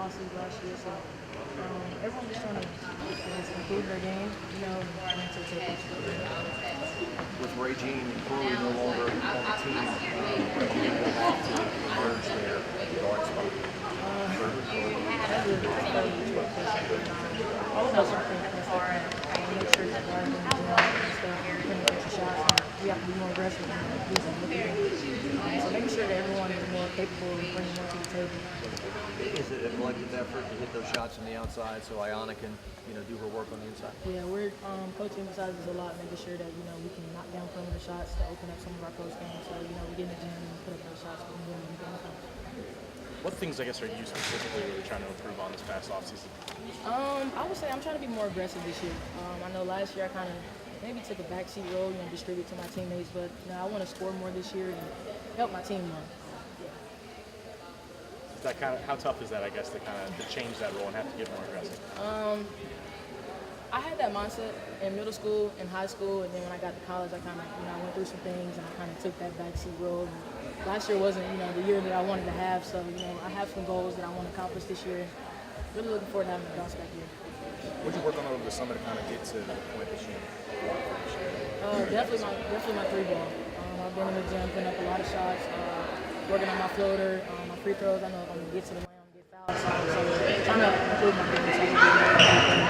losses last year, so everyone's just trying to improve their game, and bring it to the table. With Ray Jean and Corey no longer on the team, what do you go back to emerge there at the guard spot? That's a good question. All of us are thinking that's make sure that guards in the gym and stuff, couldn't get your shots, and we have to be more aggressive and do some looking. So making sure that everyone is more capable of bringing more to the table. Is it a collective effort to hit those shots from the outside so Ayana can, do her work on the inside? Yeah, we're coach emphasizes a lot, making sure that we can knock down perimeter shots to open up some of our post games. So we get in the gym and put up those shots when we're doing anything. What things, I guess, are you specifically really trying to improve on this past offseason? I would say I'm trying to be more aggressive this year. I know last year I kind of maybe took a backseat role, distribute to my teammates, but I want to score more this year and help my team more. That how tough is that, I guess, to change that role and have to get more aggressive? I had that mindset in middle school and high school, and then when I got to college, I kind of, I went through some things and I kind of took that backseat role. And last year wasn't, the year that I wanted to have, so, I have some goals that I want to accomplish this year. Really looking forward to having a bounce back year. What did you work on over the summer to kind of get to the point that you want for this year? Definitely my three ball. I've been in the gym, putting up a lot of shots, working on my floater, my free throws. I know if I'm going to get to the line, I'm going to get fouled. So trying to improve my game. Have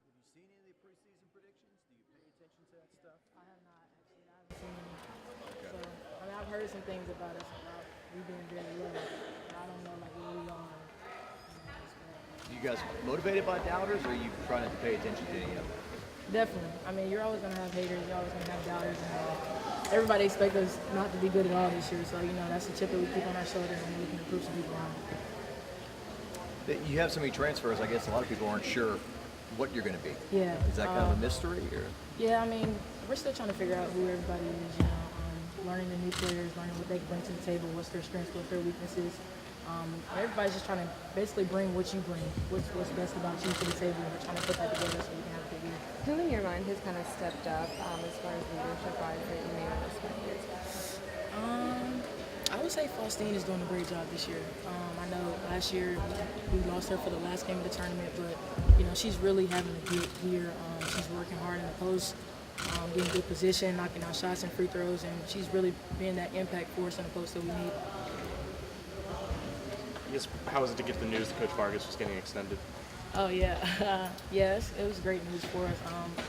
you seen any of the preseason predictions? Do you pay attention to that stuff? I have not, actually. I haven't seen any. Okay. So, I've heard some things about us, about we being very low. I don't know, where we are. You guys motivated by doubters, or are you trying to pay attention to any of them? Definitely. You're always going to have haters. You're always going to have doubters. And everybody expects us not to be good at all this year. So, that's the chip that we keep on our shoulder, and we can improve some people on it. You have so many transfers, I guess a lot of people aren't sure what you're going to be. Yeah. Is that kind of a mystery? Or? Yeah, we're still trying to figure out who everybody is, learning the new players, learning what they can bring to the table, what's their strengths, what's their weaknesses. Everybody's just trying to basically bring what you bring, what's best about you to the table, and we're trying to put that together so we can have a good year. Who in your mind has kind of stepped up as far as leadership-wise that you may not expect? I would say Faustine is doing a great job this year. I know last year we lost her for the last game of the tournament, but she's really having a good year. She's working hard in the post, being in good position, knocking out shots and free throws, and she's really being that impact force in the post that we need. Yes. How was it to get the news that Coach Vargas was getting extended? Oh, yeah. Yes, it was great news for us.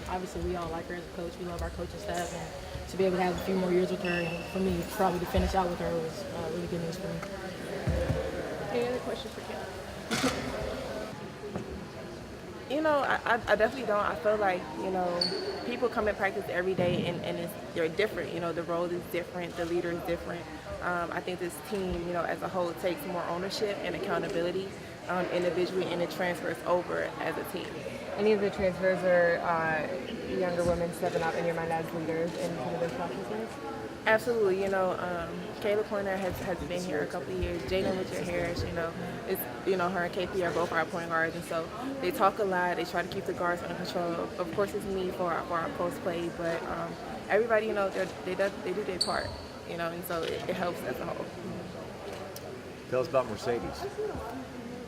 Obviously, we all like her as a coach. We love our coaching staff. And to be able to have a few more years with her, and for me, probably to finish out with her was really good news for me. Any other questions for Kim? I definitely don't. I feel like, people come in practice every day and they're different. The role is different. The leader is different. I think this team, as a whole, takes more ownership and accountability individually, and it transfers over as a team. Any of the transfers are younger women stepping up in your mind as leaders in some of those processes? Absolutely. Khayla Pointer has been here a couple of years. Jalen Richard-Harris, it's, her and KP are both our point guards, and so they talk a lot. They try to keep the guards under control. Of course, it's me for our post play, but everybody, they do their part, and so it helps as a whole. Tell us about Mercedes.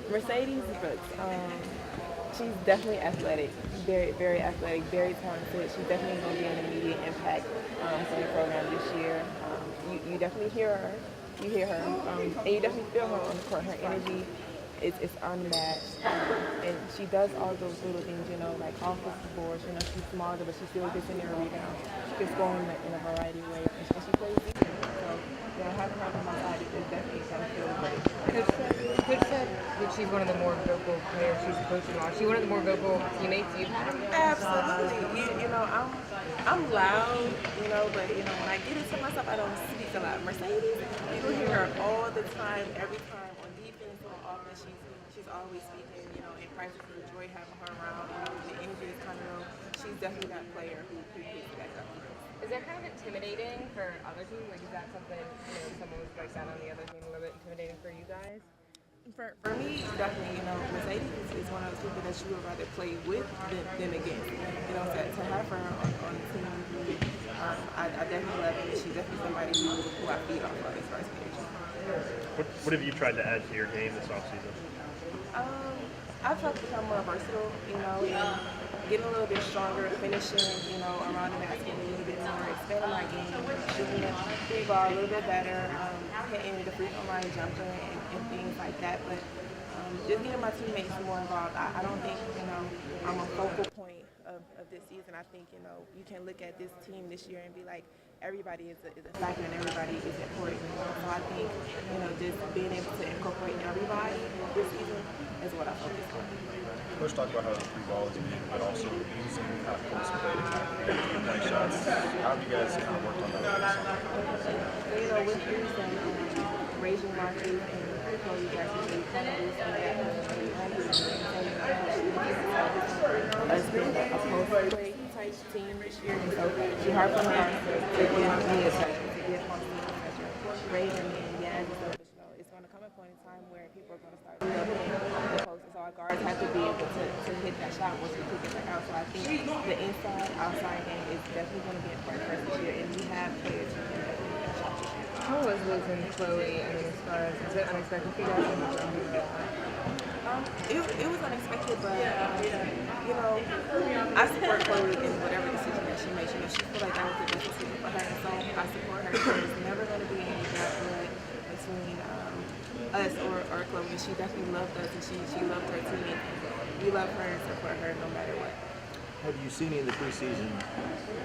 Mercedes Brooks. She's definitely athletic, very, very athletic, very talented. She's definitely going to be an immediate impact for the program this year. You definitely hear her, and you definitely feel her on the court. Her energy is unmatched, and she does all those little things, like off the boards. She's smaller, but she still gets in there rebounds. She can score in a variety of ways, and she plays defense. So, having her on my side is definitely going to feel great. Coach said that she's one of the more vocal players she's coaching on. She's one of the more vocal teammates you've had? Absolutely. I'm loud, but when I get into myself, I don't speak a lot. Mercedes, you will hear her all the time, every time on defense, on offense. She's always speaking. In practice, it's a joy having her around. The energy is coming on. She's definitely that player who picks back up. Is that kind of intimidating for other teams? Is that something, someone who strikes out on the other team a little bit intimidating for you guys? For me, definitely, Mercedes is one of those people that you would rather play with than against. To have her on the team, I definitely love it. She's definitely somebody who I feed off of as far as energy. What have you tried to add to your game this offseason? I've tried to become more versatile, and getting a little bit stronger, finishing, around the basket a little bit more, expanding my game, shooting the free ball a little bit better, hitting the free throw line, jumper, and things like that. But just getting my teammates more involved. I don't think, I'm a focal point of this season. I think, you can look at this team this year and be like, everybody is a factor and everybody is important. So I think, just being able to incorporate everybody this season is what I focus on. Let's talk about how the three ball is being, but also using kind of post play to kind of play shots. How have you guys kind of worked on that over the summer? With these and raising markers and Chloe Jackson, we kind of use that us being a post play type team this year. And so she hard for her to give me a touch, to give Faustine a touch, raising me and Yan and stuff. But it's going to come a point in time where people are going to start reopening the post. So our guards have to be able to hit that shot once we kick it back out. So I think the outside game is definitely going to be important for us this year, and we have players who can definitely hit that shot this year. How was losing Chloe? I mean, as far as, is it unexpected for you guys? It was unexpected, but I support Chloe in whatever decision that she makes. She feels like that was the best decision for her, and so I support her. There's never going to be any bad blood between us or Chloe. She definitely loved us, and she loved her team. We love her and support her no matter what. Have you seen any of the preseason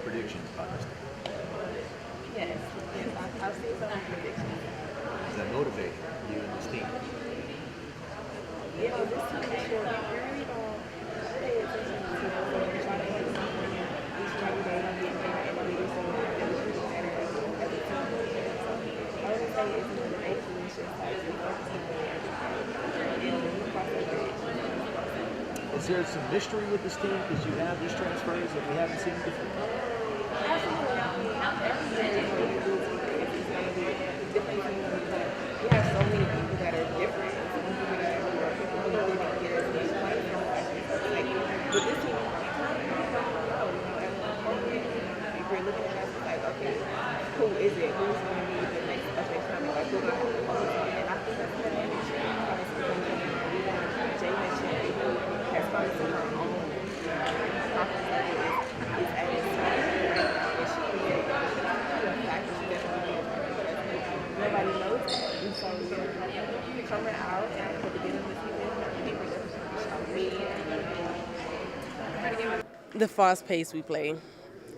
predictions by this team? Yes, I've seen some predictions. Does that motivate you and this team? This team this year, we really don't pay attention to the try to hit something each and every day and get better and bigger so that we can be better as a team. So I would say it's a motivation. It's just like we focus on everything and we cross that bridge. Is there some mystery with this team because you have these transfers that we haven't seen before? Absolutely. I mean, every year you lose it's going to be a different team, but we have so many people that are different. Some people that are people who didn't get as much money from us. Like, with this team, if you're looking at us, it's like, okay, who is it? Who's going to be the next coming? Like, who's going to have the most fun? And I think that's what it is. Jay mentioned who has gone to her own conference level is at his time right now, and she created a factor. She definitely nobody knows that. And so coming out at the beginning of the season, people definitely shocked me. The fast pace we play.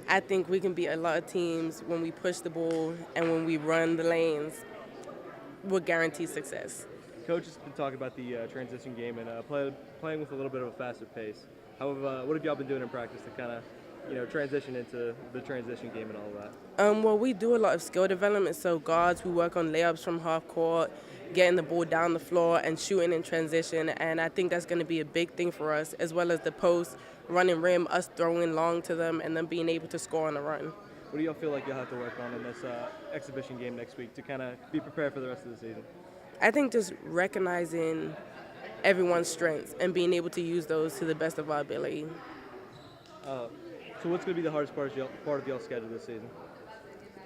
I think we can beat a lot of teams when we push the ball and when we run the lanes. We'll guarantee success. Coach has been talking about the transition game and playing with a little bit of a faster pace. However, what have y'all been doing in practice to kind of, transition into the transition game and all of that? Well, we do a lot of skill development. So guards, we work on layups from half court, getting the ball down the floor and shooting in transition. And I think that's going to be a big thing for us, as well as the post, running rim, us throwing long to them, and then being able to score on the run. What do y'all feel like you'll have to work on in this exhibition game next week to kind of be prepared for the rest of the season? I think just recognizing everyone's strengths and being able to use those to the best of our ability. So what's going to be the hardest part of y'all's schedule this season?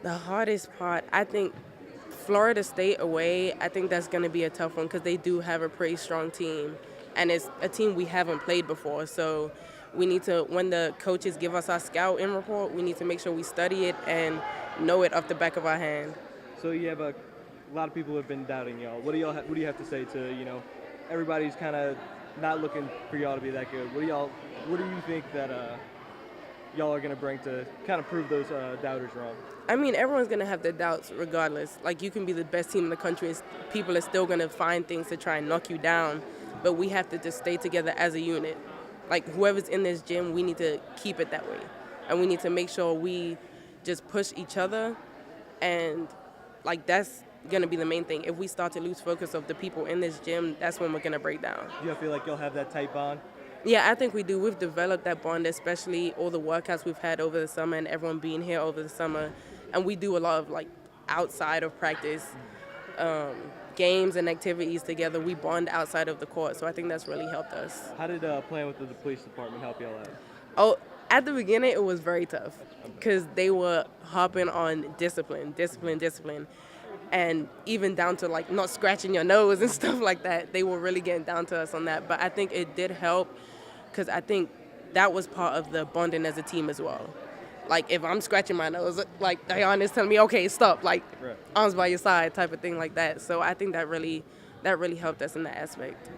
The hardest part, I think Florida State away, I think that's going to be a tough one because they do have a pretty strong team. And it's a team we haven't played before. So we need to, when the coaches give us our scouting report, we need to make sure we study it and know it off the back of our hand. So you have a lot of people have been doubting y'all. What do you have to say to, everybody's kind of not looking for y'all to be that good? What do you think that y'all are going to bring to kind of prove those doubters wrong? I mean, everyone's going to have their doubts regardless. Like, you can be the best team in the country. People are still going to find things to try and knock you down. But we have to just stay together as a unit. Like, whoever's in this gym, we need to keep it that way. And we need to make sure we just push each other. And, that's going to be the main thing. If we start to lose focus of the people in this gym, that's when we're going to break down. Do you feel like you'll have that tight bond? Yeah, I think we do. We've developed that bond, especially all the workouts we've had over the summer and everyone being here over the summer. And we do a lot of, outside of practice, games and activities together. We bond outside of the court, so I think that's really helped us. How did playing with the police department help y'all out? Oh, at the beginning, it was very tough because they were hopping on discipline. and even down to like not scratching your nose and stuff like that. They were really getting down to us on that. But I think it did help because I think that was part of the bonding as a team as well. Like if I'm scratching my nose, like Ayana's telling me, okay, stop, like arms by your side type of thing like that. So I think that really helped us in that aspect.